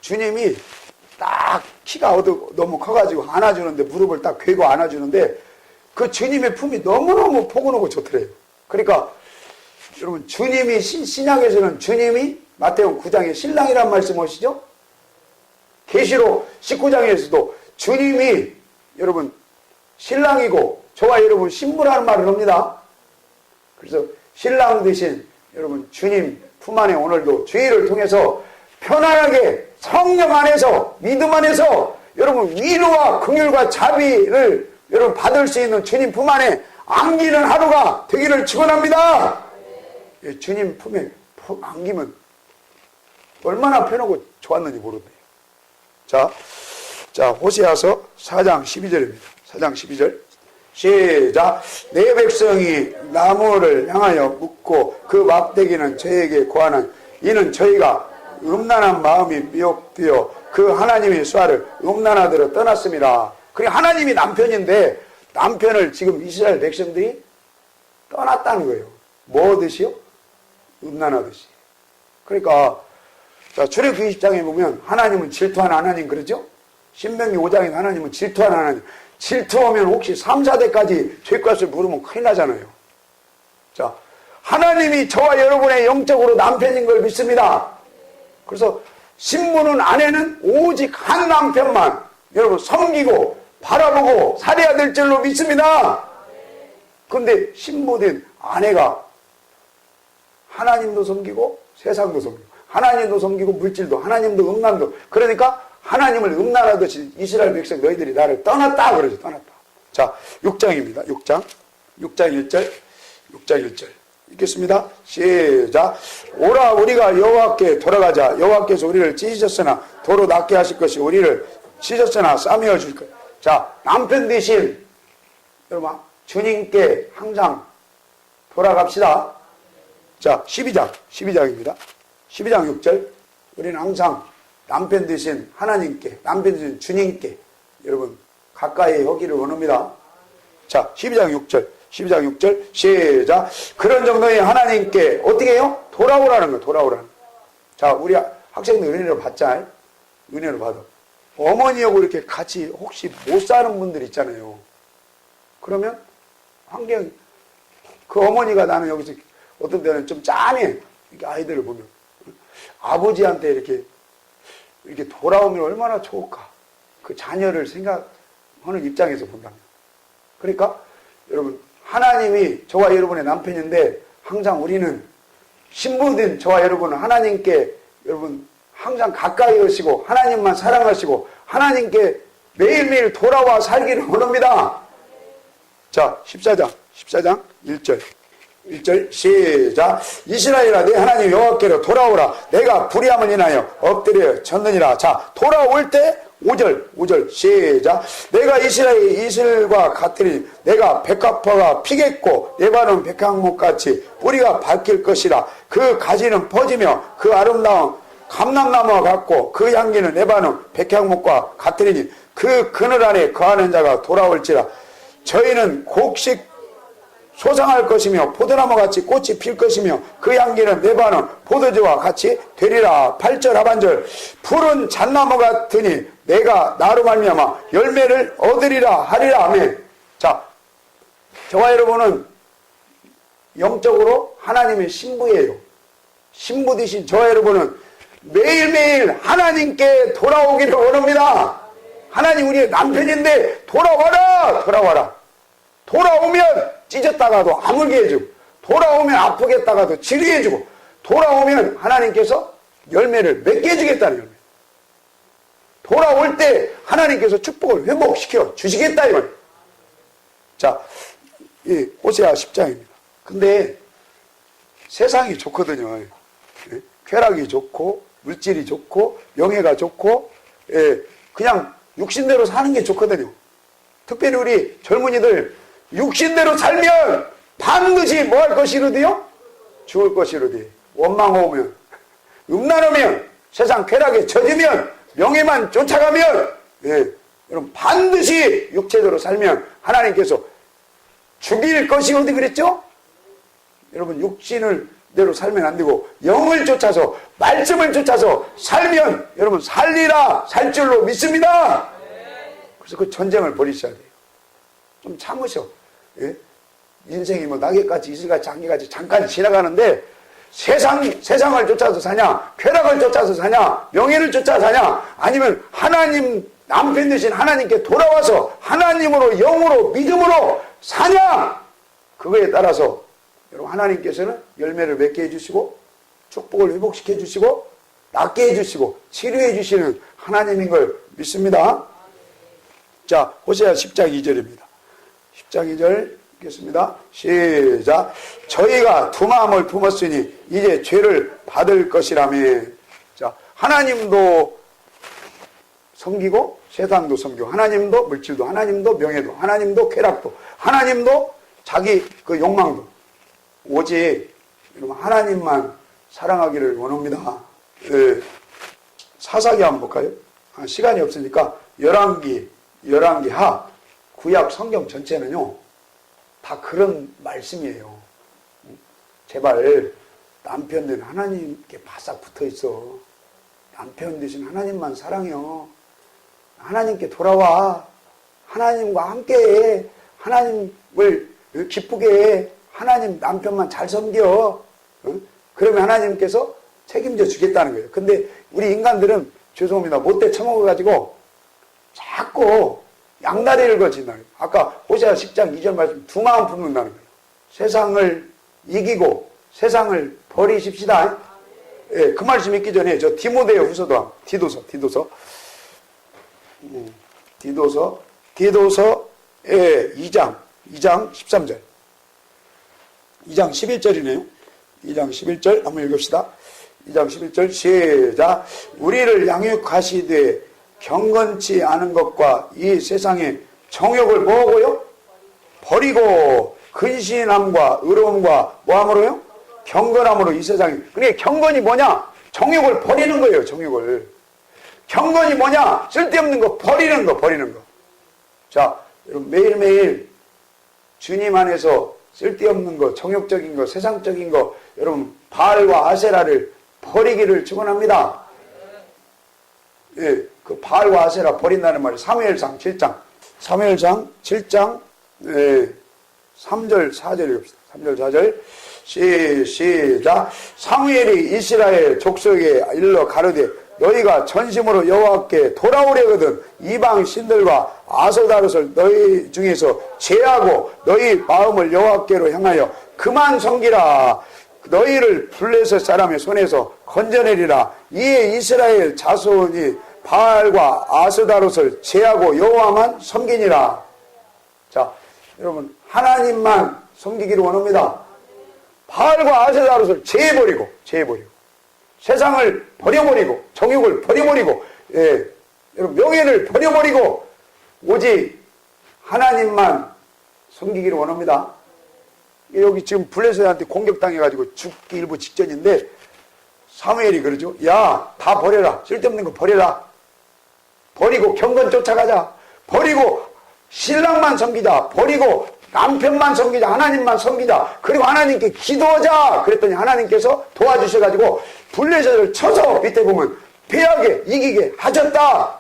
주님이 딱 키가 너무 커가지고 안아주는데 무릎을 딱 괴고 안아주는데 그 주님의 품이 너무너무 포근하고 좋더래요. 그러니까 여러분 주님이 신약에서는 주님이 마태복음 9장에 신랑이란 말씀 오시죠? 계시록 19장에서도 주님이 여러분 신랑이고 저와 여러분 신부라는 말을 합니다. 그래서 신랑 되신 여러분 주님 품 안에 오늘도 주의를 통해서 편안하게 성령 안에서 믿음 안에서 여러분 위로와 긍휼과 자비를 여러분 받을 수 있는 주님 품 안에 안기는 하루가 되기를 축원합니다. 예, 주님 품에 안기면 얼마나 편하고 좋았는지 모르네요. 자, 호세아서 4장 12절입니다. 4장 12절. 시작. 내 백성이 나무를 향하여 묻고 그 막대기는 저에게 고하는 이는 저희가 음란한 마음이 미혹되어 그 하나님의 수하를 음란하도록 떠났습니다. 그리고 하나님이 남편인데 남편을 지금 이스라엘 백성들이 떠났다는 거예요. 뭐 하듯이요? 음란하듯이. 그러니까 자, 출애굽기 20장에 보면 하나님은 질투하는 하나님 그러죠? 신명기 5장에 하나님은 질투하는 하나님. 질투하면 혹시 3, 4대까지 죄값을 물으면 큰일 나잖아요. 자, 하나님이 저와 여러분의 영적으로 남편인 걸 믿습니다. 그래서 신부는 아내는 오직 한 남편만 여러분 섬기고 바라보고 살아야 될 줄로 믿습니다. 그런데 신부된 아내가 하나님도 섬기고 세상도 섬기고 하나님도 섬기고 물질도 하나님도 음란도 그러니까 하나님을 음란하듯이 이스라엘 백성 너희들이 나를 떠났다 그러죠. 떠났다. 자 6장입니다. 6장 1절 6장 1절 읽겠습니다. 시작. 오라 우리가 여호와께 돌아가자. 여호와께서 우리를 찢으셨으나 도로 낫게 하실 것이 우리를 찢으셨으나 싸매어 줄 것. 자 남편 대신 여러분 주님께 항상 돌아갑시다. 자 12장입니다. 12장 6절 우리는 항상 남편 대신 하나님께 남편 대신 주님께 여러분 가까이 하기를 원합니다. 자 12장 6절 시작. 그런 정도의 하나님께 어떻게 해요? 돌아오라는 거예요. 돌아오라는 거예요. 자 우리 학생들 은혜를 받자. 은혜를 받아. 어머니하고 이렇게 같이 혹시 못 사는 분들 있잖아요. 그러면 환경 그 어머니가 나는 여기서 어떤 때는 좀 짠해. 이렇게 아이들을 보면 아버지한테 이렇게 돌아오면 얼마나 좋을까. 그 자녀를 생각하는 입장에서 본다면. 그러니까 여러분 하나님이 저와 여러분의 남편인데 항상 우리는 신부된 저와 여러분은 하나님께 여러분 항상 가까이 오시고 하나님만 사랑하시고 하나님께 매일매일 돌아와 살기를 원합니다. 자 14장 1절 시작. 이스라엘아 내 하나님 여호와께로 돌아오라. 내가 불의함을 인하여 엎드려 졌느니라. 자 돌아올 때 5절 시작. 내가 이슬과 같으니 내가 백합화가 피겠고 레바논 백향목같이 뿌리가 밝힐 것이라. 그 가지는 퍼지며 그 아름다운 감람나무와 같고 그 향기는 레바논 백향목과 같으니 그 그늘 안에 거하는 자가 돌아올지라. 저희는 곡식 소상할 것이며 포도나무 같이 꽃이 필 것이며 그 향기는 레바논 포도주와 같이 되리라. 8절 하반절 푸른 잣나무 같으니 내가 나로 말미암아 열매를 얻으리라 하리라. 아멘. 자 저와 여러분은 영적으로 하나님의 신부예요. 신부 되신 저와 여러분은 매일매일 하나님께 돌아오기를 원합니다. 하나님 우리의 남편인데 돌아와라. 돌아오면 찢었다가도 아물게 해주고 돌아오면 아프겠다가도 치료해주고 돌아오면 하나님께서 열매를 맺게 해주겠다는 열매. 돌아올 때 하나님께서 축복을 회복시켜 주시겠다 이거예요. 자, 이 호세아 10장입니다. 근데 세상이 좋거든요. 예? 쾌락이 좋고 물질이 좋고 명예가 좋고 예, 그냥 육신대로 사는 게 좋거든요. 특별히 우리 젊은이들 육신대로 살면 반드시 뭐 할 것이로디요? 죽을 것이로디. 원망 오면 음란하면 세상 쾌락에 젖으면 명예만 쫓아가면 예, 여러분 반드시 육체대로 살면 하나님께서 죽일 것이로디 그랬죠? 여러분 육신을 대로 살면 안 되고 영을 쫓아서 말씀을 쫓아서 살면 여러분 살리라 살 줄로 믿습니다. 그래서 그 전쟁을 벌이셔야 돼요. 좀 참으셔. 예? 인생이 뭐 낙엽같이 이슬같이 장기같이 잠깐 지나가는데 세상을 쫓아서 사냐 쾌락을 쫓아서 사냐 명예를 쫓아서 사냐 아니면 하나님 남편 되신 하나님께 돌아와서 하나님으로 영으로 믿음으로 사냐 그거에 따라서 여러분 하나님께서는 열매를 맺게 해주시고 축복을 회복시켜 주시고 낫게 해주시고 치료해 주시는 하나님인 걸 믿습니다. 자 호세아 10장 2절입니다. 10장 2절 읽겠습니다. 시작. 저희가 두 마음을 품었으니 이제 죄를 받을 것이라며. 자, 하나님도 섬기고 세상도 섬기고 하나님도 물질도 하나님도 명예도 하나님도 쾌락도 하나님도 자기 그 욕망도 오직 여러분 하나님만 사랑하기를 원합니다. 사사기 한번 볼까요? 시간이 없으니까 열왕기 하 구약 성경 전체는요 다 그런 말씀이에요. 제발 남편 된 하나님께 바싹 붙어 있어. 남편 대신 하나님만 사랑해요. 하나님께 돌아와. 하나님과 함께해. 하나님을 기쁘게 해. 하나님 남편만 잘 섬겨. 그러면 하나님께서 책임져 주겠다는 거예요. 근데 우리 인간들은 죄송합니다. 못돼 처먹어가지고 자꾸 양다리를 걸친다는 거예요. 아까 호세아 10장 2절 말씀 두 마음 품는다는 거예요. 세상을 이기고 세상을 버리십시다. 예, 그 말씀 읽기 전에 저 디모데 후서도 디도서 2장 13절 2장 11절이네요. 2장 11절 한번 읽읍시다. 2장 11절 시작. 우리를 양육하시되 경건치 않은 것과 이 세상의 정욕을 뭐하고요? 버리고 근신함과 의로움과 뭐함으로요? 경건함으로 이 세상에. 그러니까 경건이 뭐냐? 정욕을 버리는 거예요. 정욕을. 경건이 뭐냐? 쓸데없는 거 버리는 거. 자, 여러분 매일매일 주님 안에서 쓸데없는 거, 정욕적인 거, 세상적인 거, 여러분 바알과 아세라를 버리기를 축원합니다. 예, 그 바알과 아세라 버린다는 말이 사무엘상 7장 7장 3절 4절 읽읍시다. 3절 4절 시작. 사무엘이 이스라엘 족속에 일러 가르되 너희가 전심으로 여호와께 돌아오려거든 이방 신들과 아소다롯을 너희 중에서 제하고 너희 마음을 여호와께로 향하여 그만 섬기라. 너희를 블레셋 사람의 손에서 건져내리라. 이에 이스라엘 자손이 바알과 아스다롯을 제하고 여호와만 섬기니라. 자, 여러분 하나님만 섬기기를 원합니다. 바알과 아스다롯을 제해버리고 세상을 버려버리고 정욕을 버려버리고 여러분 명예를 버려버리고 오직 하나님만 섬기기를 원합니다. 여기 지금 블레셋한테 공격당해가지고 죽기 일부 직전인데 사무엘이 그러죠. 야, 다 버려라. 쓸데없는 거 버려라. 버리고 경건 쫓아가자. 버리고 신랑만 섬기자. 버리고 남편만 섬기자. 하나님만 섬기자. 그리고 하나님께 기도하자. 그랬더니 하나님께서 도와주셔가지고 블레셋을 쳐서 밑에 보면 패하게 이기게 하셨다.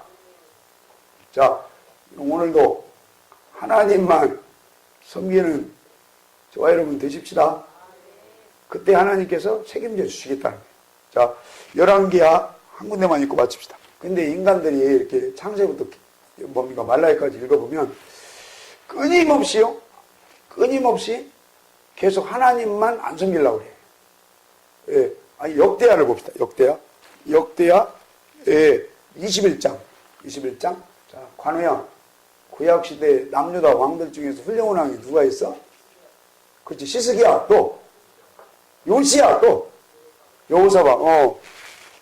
자, 오늘도 하나님만 섬기는 저와 여러분 되십시다. 그때 하나님께서 책임져 주시겠다는 거예요. 자, 열왕기하 한 군데만 읽고 마칩시다. 근데 인간들이 이렇게 창세부터 뭡니까 말라기까지 읽어보면 끊임없이 계속 하나님만 안 섬기려고 그래요. 예, 아니 역대하를 봅시다. 역대하 21장. 자, 관우야, 구약시대 남유다 왕들 중에서 훌륭한 왕이 누가 있어? 그렇지, 시스기야, 또 요시야, 또 여호사밧.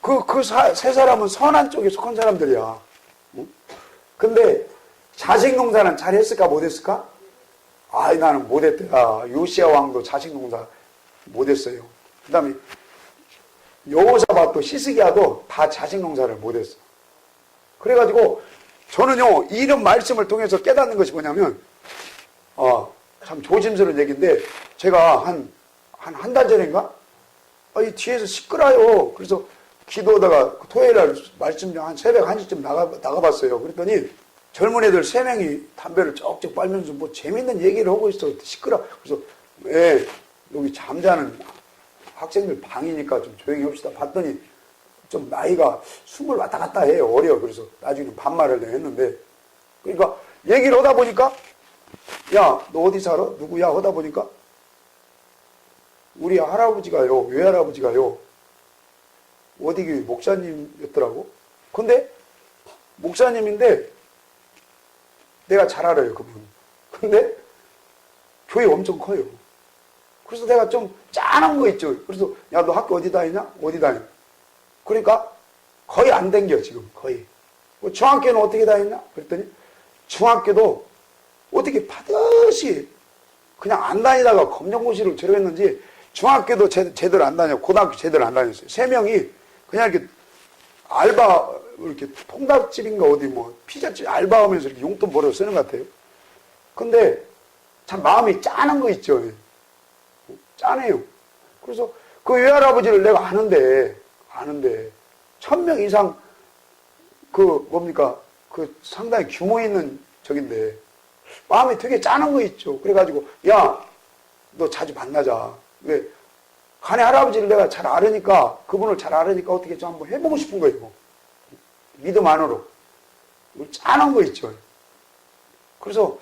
그 세 사람은 선한 쪽에 속한 사람들이야. 응? 근데 자식 농사는 잘했을까 못했을까? 아이, 나는 못했더라. 요시야 왕도 자식 농사 못했어요. 그 다음에 여호사밧도 시스기야도 다 자식 농사를 못했어. 그래가지고 저는요 이런 말씀을 통해서 깨닫는 것이 뭐냐면 참 조심스러운 얘기인데 제가 한 달 전인가 이 뒤에서 시끄러요. 그래서 기도하다가 토요일날 말씀 한 새벽 1시쯤 나가봤어요. 그랬더니 젊은 애들 3명이 담배를 쩍쩍 빨면서 뭐 재밌는 얘기를 하고 있어. 시끄러. 그래서 여기 잠자는 학생들 방이니까 좀 조용히 합시다. 봤더니 좀 나이가 20 왔다 갔다 해요. 어려. 그래서 나중에 반말을 했는데 그러니까 얘기를 하다 보니까 야, 너 어디 살아? 누구야? 하다 보니까 우리 할아버지가요, 외할아버지가요, 어디 교회 목사님이었더라고. 근데 목사님인데 내가 잘 알아요, 그분. 근데 교회 엄청 커요. 그래서 내가 좀 짠한 거 있죠. 그래서 야, 너 학교 어디 다니냐? 어디 다녀? 그러니까 거의 안 댕겨, 지금 거의. 중학교는 어떻게 다녔냐? 그랬더니 중학교도 어떻게 파듯이 그냥 안 다니다가 검정고시를 졸업했는지 중학교도 제대로 안 다녔고 고등학교 제대로 안 다녔어요. 3명이 그냥 이렇게 알바, 이렇게 통닭집인가 어디 뭐 피자집 알바하면서 이렇게 용돈 벌어 쓰는 것 같아요. 근데 참 마음이 짠한 거 있죠. 짠해요. 그래서 그 외할아버지를 내가 아는데 1000명 이상 그 뭡니까 그 상당히 규모 있는 적인데 마음이 되게 짠한 거 있죠. 그래가지고 야, 너 자주 만나자. 왜? 가네 할아버지를 내가 잘 알으니까 그분을 잘 알으니까 어떻게 좀 한번 해보고 싶은 거예요. 믿음 안으로 짠한 거 있죠. 그래서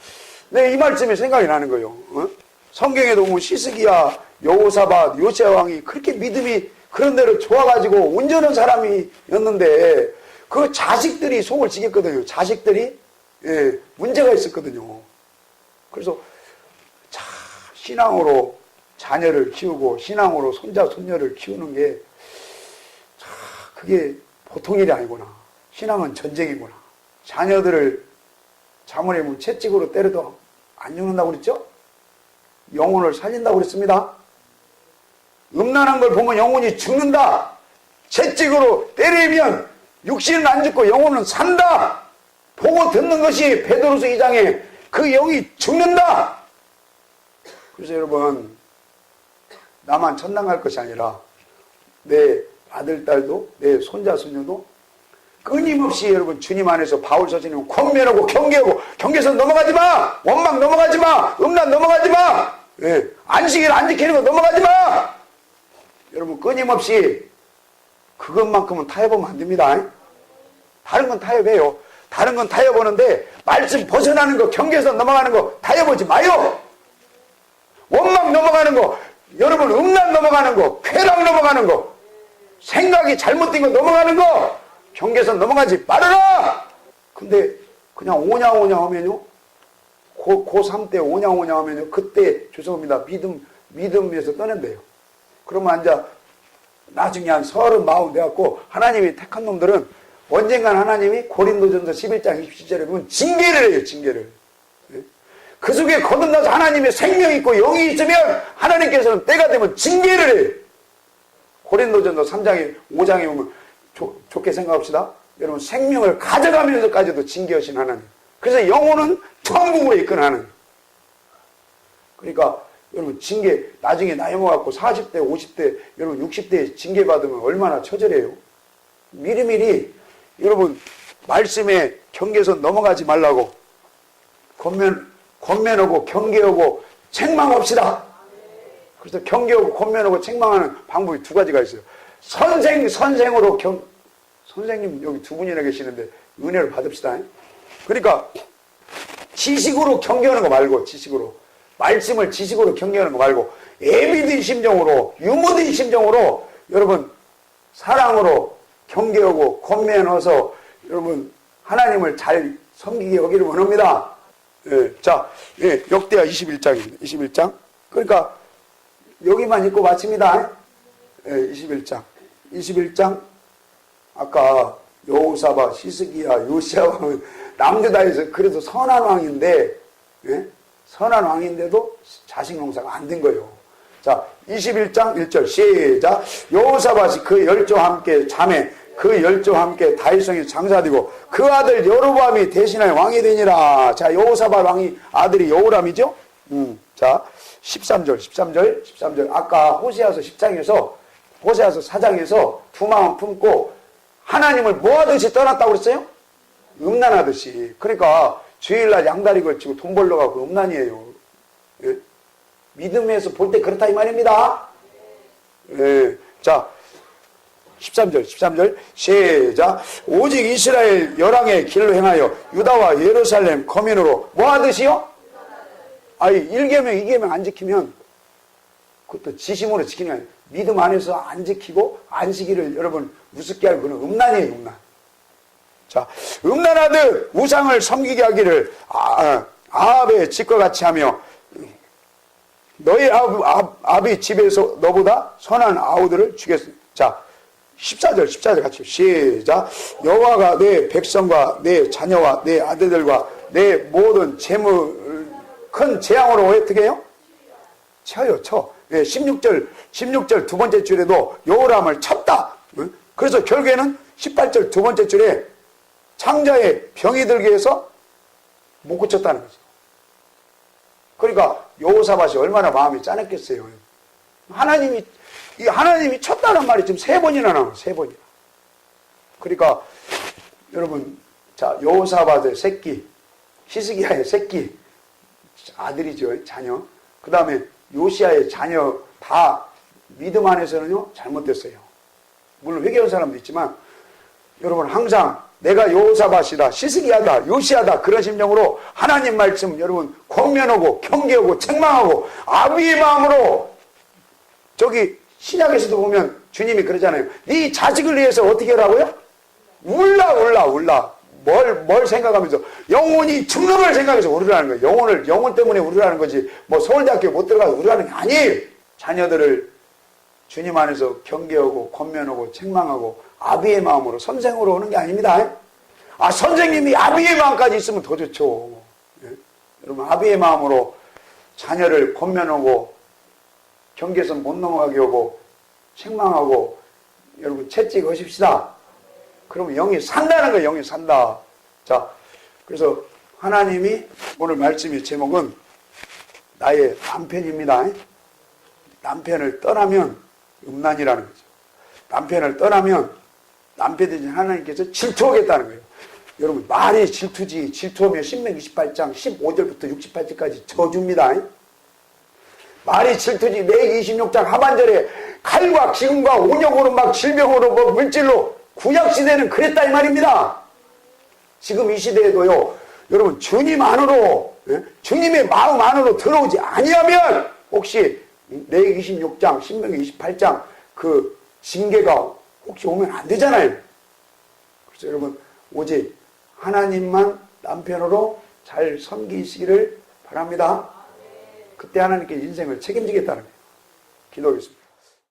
내 이 말씀이 생각이 나는 거예요. 성경에도 보면 시스기야, 여호사밧, 요시야 왕이 그렇게 믿음이 그런 대로 좋아가지고 온전한 사람이었는데 그 자식들이 속을 지겠거든요. 자식들이 문제가 있었거든요. 그래서 신앙으로 자녀를 키우고 신앙으로 손자 손녀를 키우는 게 그게 보통 일이 아니구나. 신앙은 전쟁이구나. 자녀들을 자문에 보면 채찍으로 때려도 안 죽는다고 그랬죠? 영혼을 살린다고 그랬습니다. 음란한 걸 보면 영혼이 죽는다. 채찍으로 때리면 육신은 안 죽고 영혼은 산다. 보고 듣는 것이 베드로서 2장에 그 영이 죽는다. 그래서 여러분 나만 천당 갈 것이 아니라 내 아들, 딸도 내 손자, 손녀도 끊임없이 여러분 주님 안에서 바울 서신은 권면하고 경계하고 경계선 넘어가지 마. 원망 넘어가지 마. 음란 넘어가지 마. 안식일 안 지키는 거 넘어가지 마. 여러분 끊임없이 그것만큼은 타협하면 안 됩니다. 다른 건 타협해요. 다른 건 타협하는데 말씀 벗어나는 거, 경계선 넘어가는 거 타협하지 마요. 원망 넘어가는 거, 여러분 음란 넘어가는 거, 쾌락 넘어가는 거, 생각이 잘못된 거 넘어가는 거 경계선 넘어가지 말아라. 근데 그냥 오냐오냐 하면요, 고3 때 오냐오냐 하면요, 그때 죄송합니다, 믿음에서 떠난대요. 그러면 이제 나중에 한 30, 40 돼갖고 하나님이 택한 놈들은 언젠간 하나님이 고린도전서 11장 27절에 보면 징계를 해요. 징계를. 그 속에 거듭나서 하나님의 생명이 있고 영이 있으면 하나님께서는 때가 되면 징계를 해요. 고린도전서 3장에 5장에 보면 좋게 생각합시다. 여러분 생명을 가져가면서까지도 징계하신 하나님. 그래서 영혼은 천국으로 이끄는 하나님. 그러니까 여러분 징계 나중에 나이 먹어갖고 40대 50대 여러분 60대에 징계 받으면 얼마나 처절해요. 미리미리 여러분 말씀에 경계선 넘어가지 말라고 권면하고 경계하고 책망합시다. 그래서 경계하고 권면하고 책망하는 방법이 두 가지가 있어요. 선생으로 선생님 여기 두 분이나 계시는데 은혜를 받읍시다. 그러니까 지식으로 경계하는 거 말고 지식으로 말씀을 지식으로 경계하는 거 말고 애비든 심정으로 유머든 심정으로 여러분 사랑으로 경계하고 권면해서 여러분 하나님을 잘 섬기게 여기를 원합니다. 자, 역대하 21장입니다. 21장. 그러니까 여기만 읽고 마칩니다. 21장. 21장 아까 여호사밧, 시스기야, 요시야 왕은 남유다에서 그래도 선한 왕인데 선한 왕인데도 자식 농사가 안 된 거예요. 자, 21장 1절 시작. 여호사밧이 그 열조와 함께 자매 그 열조와 함께 다윗성에 장사되고 그 아들 여로보암이 대신하여 왕이 되니라. 자, 여호사밧 왕이 아들이 여호람이죠. 자, 13절. 아까 호세아서 10장에서 호세아서 4장에서 두 마음 품고 하나님을 뭐 하듯이 떠났다고 그랬어요? 음란하듯이. 그러니까 주일날 양다리 걸치고 돈 벌러 가고 음란이에요. 예? 믿음에서 볼 때 그렇다 이 말입니다. 예. 자, 13절 시작. 오직 이스라엘 열왕의 길로 행하여 유다와 예루살렘 거민으로 뭐 하듯이요? 아니 1계명 2계명 안 지키면 그것도 지심으로 지키는 게 아니에요. 믿음 안에서 안 지키고 안식일을 여러분 우습게 하고 그는 음란이에요. 음란. 자, 음란하듯 우상을 섬기게 하기를 아합의 집과 같이 하며 너희 아비 집에서 너보다 선한 아우들을 죽였습니다. 자, 14절 같이 시작. 여호와가 내 백성과 내 자녀와 내 아들들과 내 모든 재물 큰 재앙으로 어떻게 해요? 쳐요. 16절 두 번째 줄에도 여호람을 쳤다. 그래서 결국에는 18절 두 번째 줄에 창자에 병이 들게 해서 못 고쳤다는 거죠. 그러니까 여호사밧이 얼마나 마음이 짠했겠어요. 하나님이 쳤다는 말이 지금 3번이나 나와요. 3번이나. 그러니까 여러분, 자, 여호사밧의 새끼, 히스기야의 새끼, 아들이죠, 자녀. 그 다음에 요시야의 자녀 다 믿음 안에서는요 잘못됐어요. 물론 회개한 사람도 있지만 여러분 항상 내가 여호사밧이다, 히스기야다, 요시야다 그런 심정으로 하나님 말씀 여러분 권면하고 경계하고 책망하고 아비의 마음으로, 저기 신약에서도 보면 주님이 그러잖아요. 네 자식을 위해서 어떻게 하라고요? 울라. 뭘 생각하면서 영혼이 죽는 걸 생각해서 울으라는 거예요. 영혼 때문에 울으라는 거지. 뭐 서울대학교 못 들어가서 울으라는 게 아니에요. 자녀들을 주님 안에서 경계하고 권면하고 책망하고 아비의 마음으로 선생으로 오는 게 아닙니다. 선생님이 아비의 마음까지 있으면 더 좋죠. 예? 여러분 아비의 마음으로 자녀를 권면하고 경계선 못 넘어가게 하고 책망하고 여러분 채찍하십시다. 그러면 영이 산다는 거예요. 영이 산다. 자, 그래서 하나님이 오늘 말씀의 제목은 나의 남편입니다. 남편을 떠나면 음란이라는 거죠. 남편을 떠나면 남편이 하나님께서 질투하겠다는 거예요. 여러분 말이 질투지. 질투하면 신명기 28장 15절부터 68절까지 저주입니다. 말이 질투지. 내 26장 하반절에 칼과 기근과 온역으로 막 질병으로 뭐 물질로 구약시대는 그랬다 이 말입니다. 지금 이 시대에도요 여러분 주님 안으로 주님의 마음 안으로 들어오지 아니하면 혹시 내 26장 신명기 28장 그 징계가 혹시 오면 안 되잖아요. 그래서 여러분 오직 하나님만 남편으로 잘 섬기시기를 바랍니다. 그때 하나님께 인생을 책임지겠다는 거예요. 기도하겠습니다.